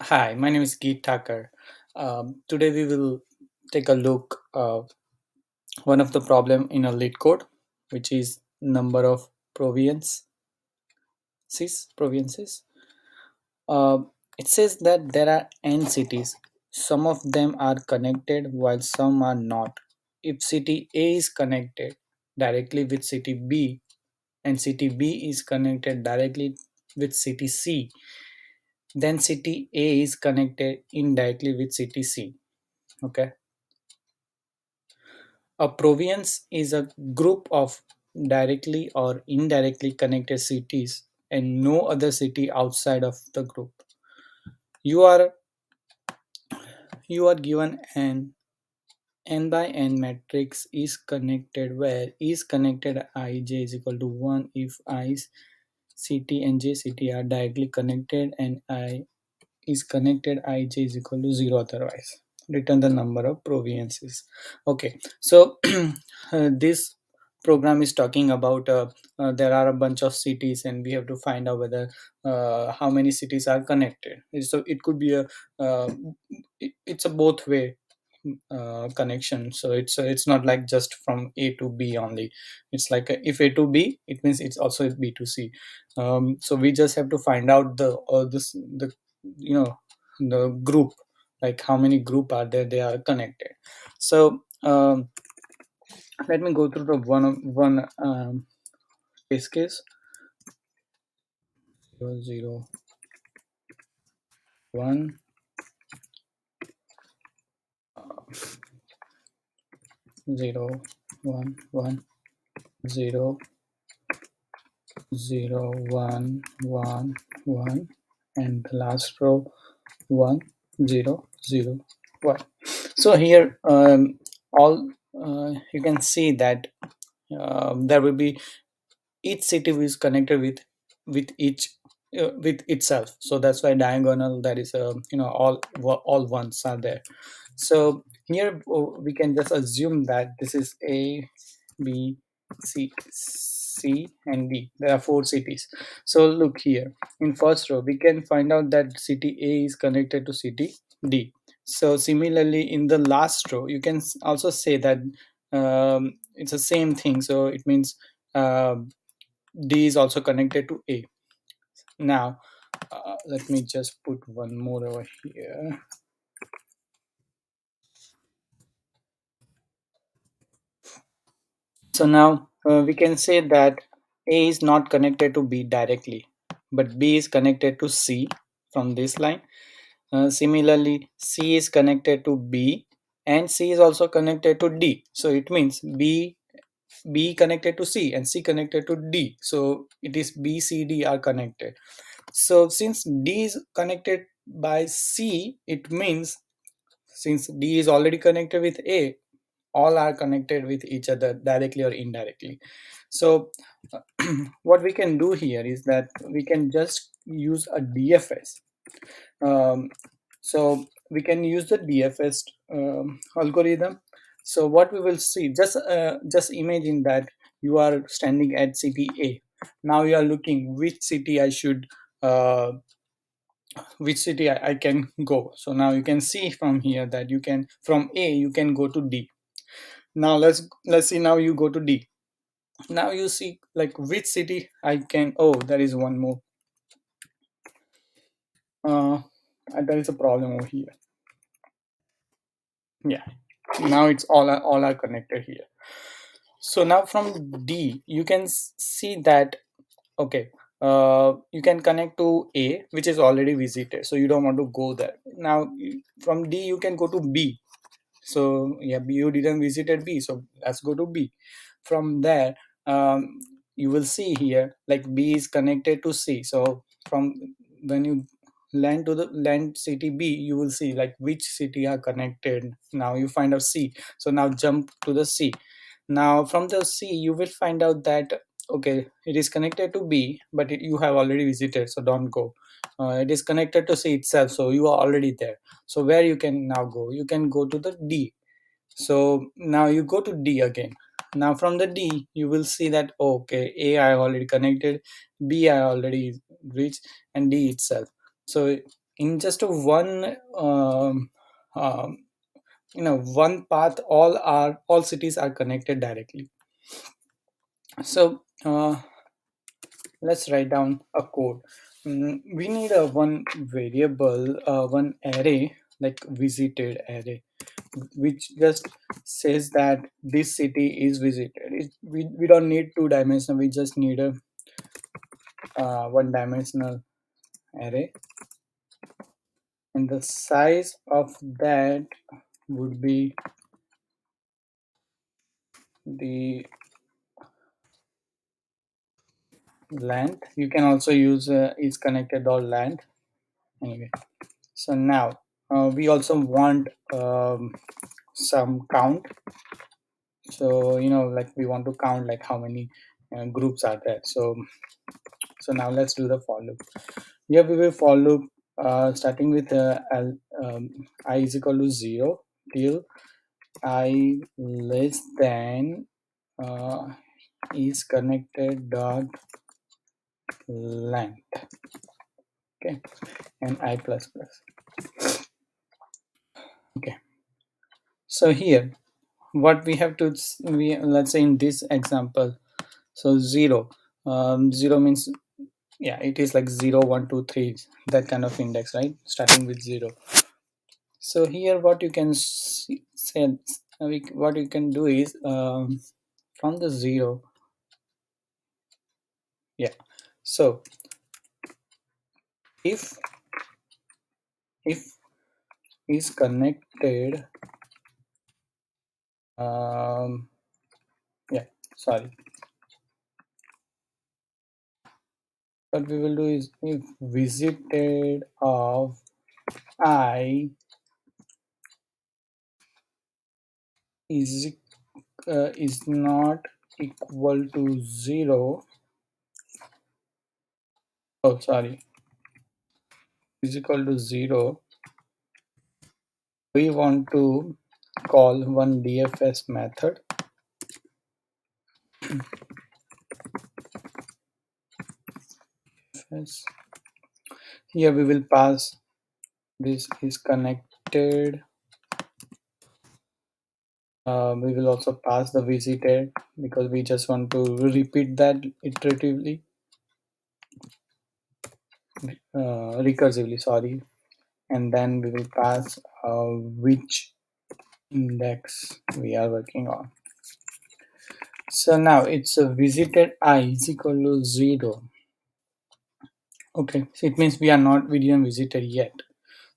Hi, my name is Geet Thakur. Today we will take a look one of the problem in a LeetCode, which is number of provinces. Provinces. Uh, it says that there are n cities. Some of them are connected while some are not. If city A is connected directly with city B and city B is connected directly with city C, then city A is connected indirectly with city C. Okay. A province is a group of directly or indirectly connected cities and no other city outside of the group. You are you are given an n by n matrix is connected where is connected ij is equal to 1 if I ct and j ct are directly connected and I is connected ij is equal to 0 otherwise. Return the number of provinces. Okay, so this program is talking about there are a bunch of cities and we have to find out whether how many cities are connected. So it could be a it's a both way connection. So it's not like just from a to b only. It's like if a to b, it means it's also b to c. So we just have to find out the you know the group, like how many group are there they are connected. So let me go through the one base case. 0 0 1 0 1 1 0 0 1 1 1 and the last row 1 0 0 1. So here all you can see that there will be each city is connected with each with itself. So that's why diagonal, that is all ones are there. So here we can just assume that this is a b c and d. There are four cities. So look here, in first row we can find out that city a is connected to city d. So similarly in the last row you can also say that it's the same thing. So it means D is also connected to A. Now, let me just put one more over here. So now we can say that A is not connected to B directly, but B is connected to C from this line. Similarly, C is connected to B and C is also connected to D. So it means B connected to C and C connected to D. So it is B, C, D are connected. So since D is connected by C, it means since D is already connected with A, all are connected with each other directly or indirectly. So what we can do here is that we can just use a DFS. Um, so we can use the DFS algorithm. So what we will see, just imagine that you are standing at city A. Now you are looking which city I should which city I can go. So now you can see from here that you can from A you can go to D. Now let's see, now you go to D. Now you see like which city I can. Oh, there is one more. Uh, there is a problem over here. Yeah, now it's all are connected here. So now from D you can see that okay, you can connect to A, which is already visited, so you don't want to go there. Now from D you can go to B. So yeah, you didn't visited B, so let's go to B. From there you will see here like B is connected to C. So from when you land to the land city B, you will see like which city are connected. Now you find out C, so now jump to the C. Now from the C you will find out that okay, it is connected to B, but you have already visited, so don't go. It is connected to C itself, so you are already there. So where you can now go, you can go to the D. So now you go to D again. Now from the D you will see that okay, A I already connected, B I already reached, and D itself. So in just a one um, one path, all cities are connected directly. So let's write down a code. We need a one variable, one array, like visited array, which just says that this city is visited. We don't need two dimensional, we just need a one dimensional array, and the size of that would be the length. You can also use is connected or length. Anyway, so now we also want some count. So like we want to count like how many groups are there. So now let's do the for loop. Here we will for loop starting with I is equal to 0 till I less than uh, is connected dot length. Okay, and I plus plus. Okay, so here what we have to, let's say in this example, so 0, 0 means, yeah, it is like 0 1 2 3, that kind of index, right, starting with 0. So here what you can say, what you can do is from the 0, yeah, so if is connected, um yeah, sorry, what we will do is if visited of I is is not equal to 0, oh sorry, is equal to 0, we want to call one DFS method. Yes. Here we will pass this is connected. We will also pass the visited because we just want to repeat that iteratively, recursively, sorry, and then we will pass which index we are working on. So now it's a visited I is equal to 0. Okay, so it means we didn't visit it yet.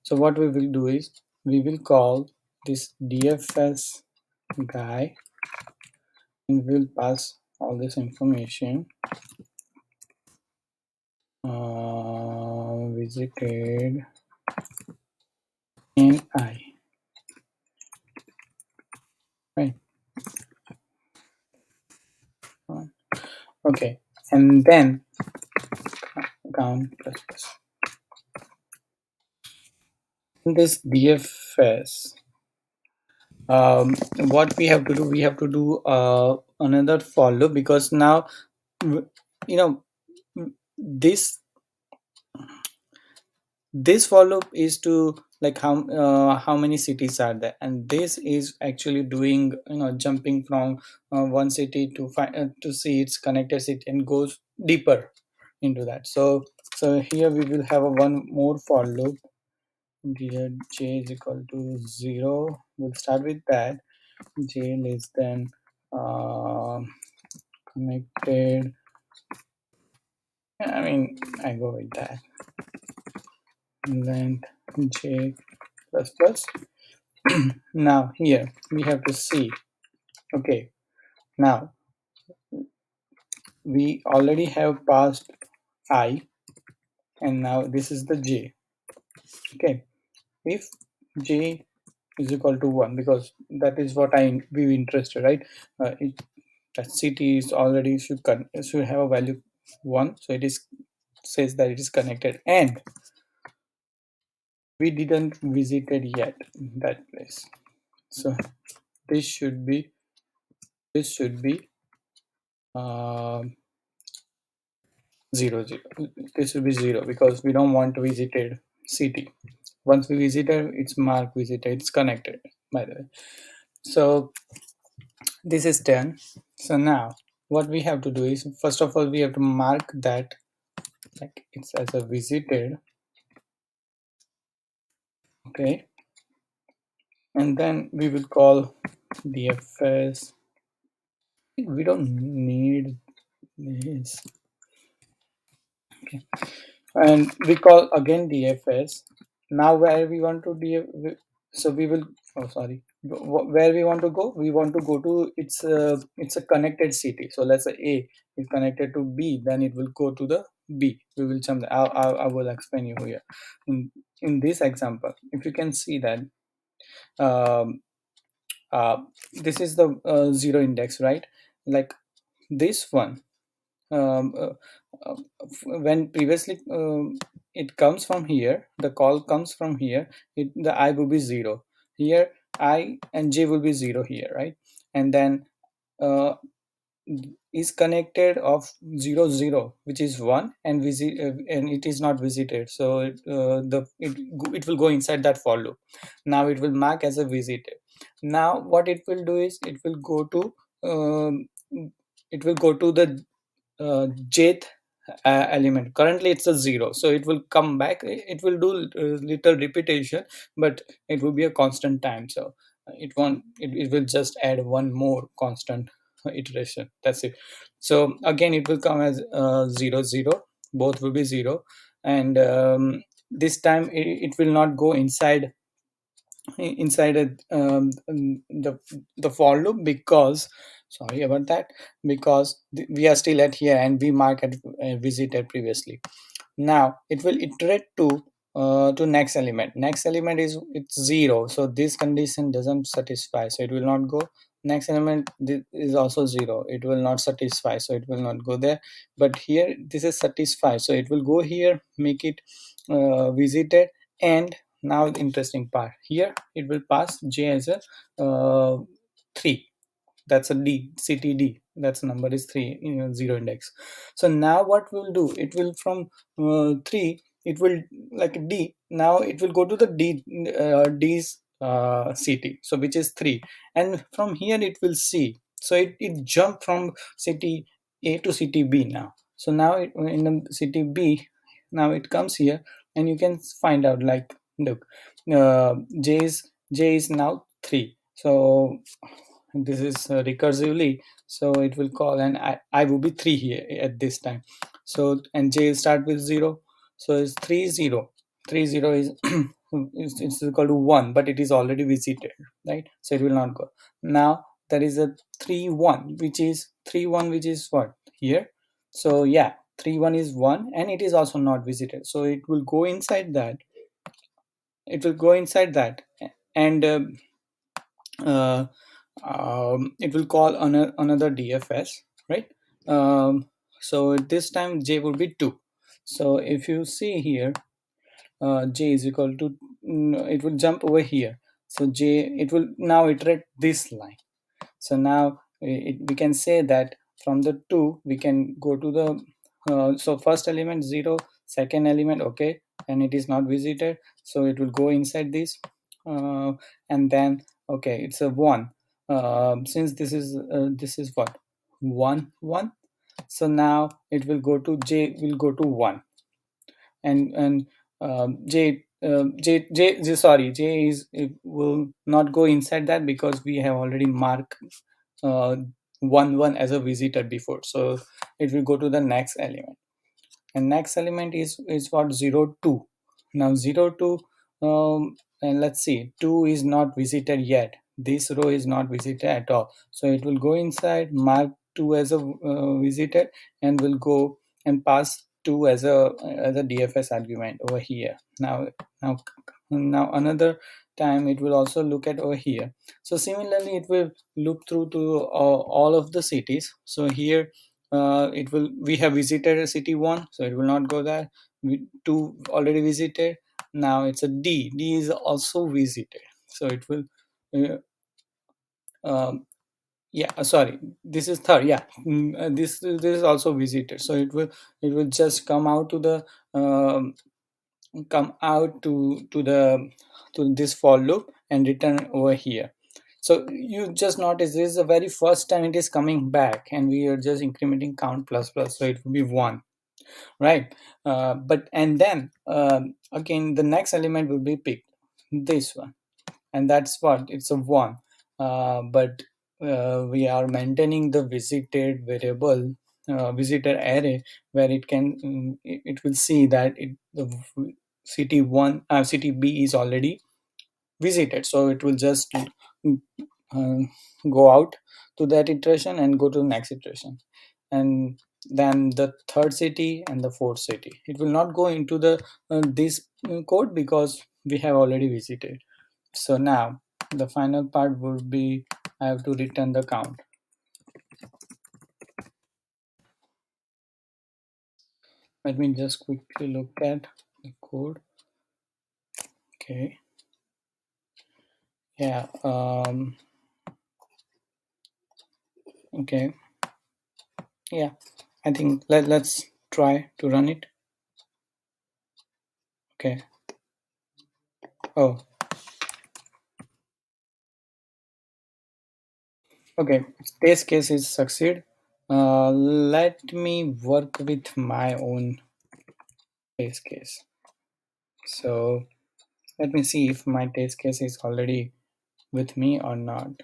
So what we will do is we will call this DFS guy and we'll pass all this information, visited in I, right? Okay, and then count plus plus. In this DFS, what we have to do, we have to do another for loop, because now you know this for loop is to like how many cities are there, and this is actually doing jumping from one city to find to see its connected city and goes deeper into that. So here we will have a one more for loop. Here j is equal to 0, we'll start with that. J less than connected, I mean I go with that, length j plus plus. Now here we have to see, okay, now we already have passed I, and now this is the j. Okay, if j is equal to 1, because that is what we interested, right? That city is already should have a value 1, so it is says that it is connected, and we didn't visit it yet that place. So this should be um 0 0, this will be 0 because we don't want to visit it city. Once we visited, it's marked visited, it's connected, by the way. So this is done. So now what we have to do is, first of all, we have to mark that like it's as a visited. Okay, and then we will call dfs. We don't need this. Okay, and we call again dfs. Now where we want to so we will, oh sorry, where we want to go, we want to go to, it's a connected city. So let's say a is connected to b, then it will go to the b. We will jump. I will explain you here in this example. If you can see that, um, uh, this is the zero index, right? Like this one, um, uh, uh, when previously it comes from here, the call comes from here, the I will be 0 here, I and j will be 0 here, right? And then uh, is connected of 0 0, which is 1, and and it is not visited, so it will go inside that for loop. Now it will mark as a visited. Now what it will do is, um, it will go to the jth element. Currently it's a 0, so it will come back. It will do little repetition, but it will be a constant time. So it won't it will just add one more constant iteration. That's it. So again it will come as 0 0. Both will be 0, and this time it will not go inside the for loop, because, sorry about that, because we are still at here and we mark at visited previously. Now it will iterate to next element. Next element is, it's 0, so this condition doesn't satisfy, so it will not go. Next element is also 0, it will not satisfy, so it will not go there. But here this is satisfied, so it will go here, make it visited. And now the interesting part here, it will pass j as a 3. That's a d, ctd, that's number is 3, 0 index. So now what we'll do, it will from 3, it will like d. Now it will go to the d's ct, so which is 3, and from here it will see. So it jumped from city a to city b now. So now in the city b, now it comes here, and you can find out, like, look, j is now 3. So this is recursively, so it will call, and I will be 3 here at this time. So and j will start with 0, so it's 3 0. 3 0 is it's equal to 1, but it is already visited, right? So it will not go. Now there is a 3 1, which is 3 1, which is what here. So yeah, 3 1 is 1, and it is also not visited, so it will go inside that. It will go inside that, and uh, it will call another dfs, right? So this time j will be 2. So if you see here, j is equal to, it will jump over here. So j, it will now iterate this line. So now we can say that from the 2 we can go to the so first element 0, second element, okay, and it is not visited, so it will go inside this, uh, and then okay, it's a 1. Since this is what, 1 1, so now it will go to j, will go to 1, and sorry, j is, it will not go inside that, because we have already marked uh, 1 1 as a visitor before. So it will go to the next element, and next element is what, 0 2. Now 0 2, and let's see, 2 is not visited yet, this row is not visited at all, so it will go inside, mark 2 as a visited, and will go and pass 2 as a dfs argument over here. Now now another time it will also look at over here. So similarly it will look through to all of the cities. So here it will, we have visited a city 1, so it will not go there. 2 already visited. Now it's a d is also visited, so it will uh, um, yeah, sorry, this is third, yeah. This is also visited, so it will just come out to the um, come out to this for loop and return over here. So you just notice this is the very first time it is coming back, and we are just incrementing count plus plus, so it will be 1, right? But and then again the next element will be picked, this one, and that's what it's a 1. But we are maintaining the visited variable, visitor array, where it can it will see that the city 1 city B is already visited, so it will just uh, go out to that iteration and go to the next iteration, and then the third city and the fourth city. It will not go into the this code because we have already visited. So now the final part would be I have to return the count. Let me just quickly look at the code. Okay, yeah, okay, yeah, I think let's try to run it. Okay. Oh, okay, test case is succeed. Let me work with my own test case. So let me see if my test case is already with me or not.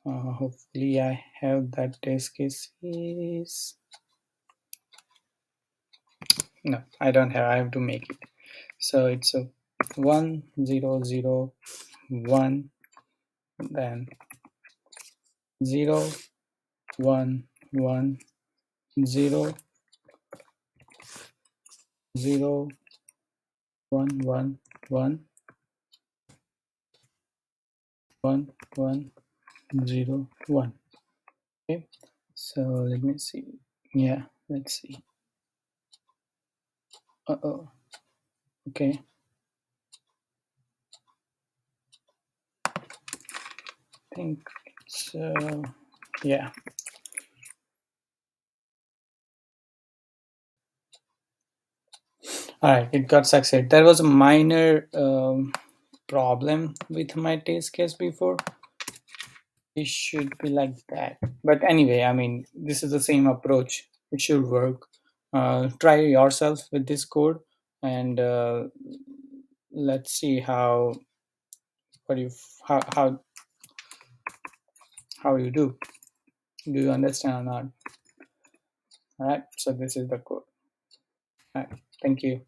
Hopefully I have that test case. Is no, I don't have. I have to make it. So it's a 1 0 0 1, then 0 1 1 0 1 1 1 1 0 1. Okay, so let me see. Yeah, let's see. Uh-oh. Okay, I think it's yeah. All right, it got succeed. There was a minor problem with my test case before. It should be like that. But anyway, I mean, this is the same approach. It should work. Try yourself with this code, and let's see what you how how how you do. Do you understand or not? All right. So this is the code. All right. Thank you.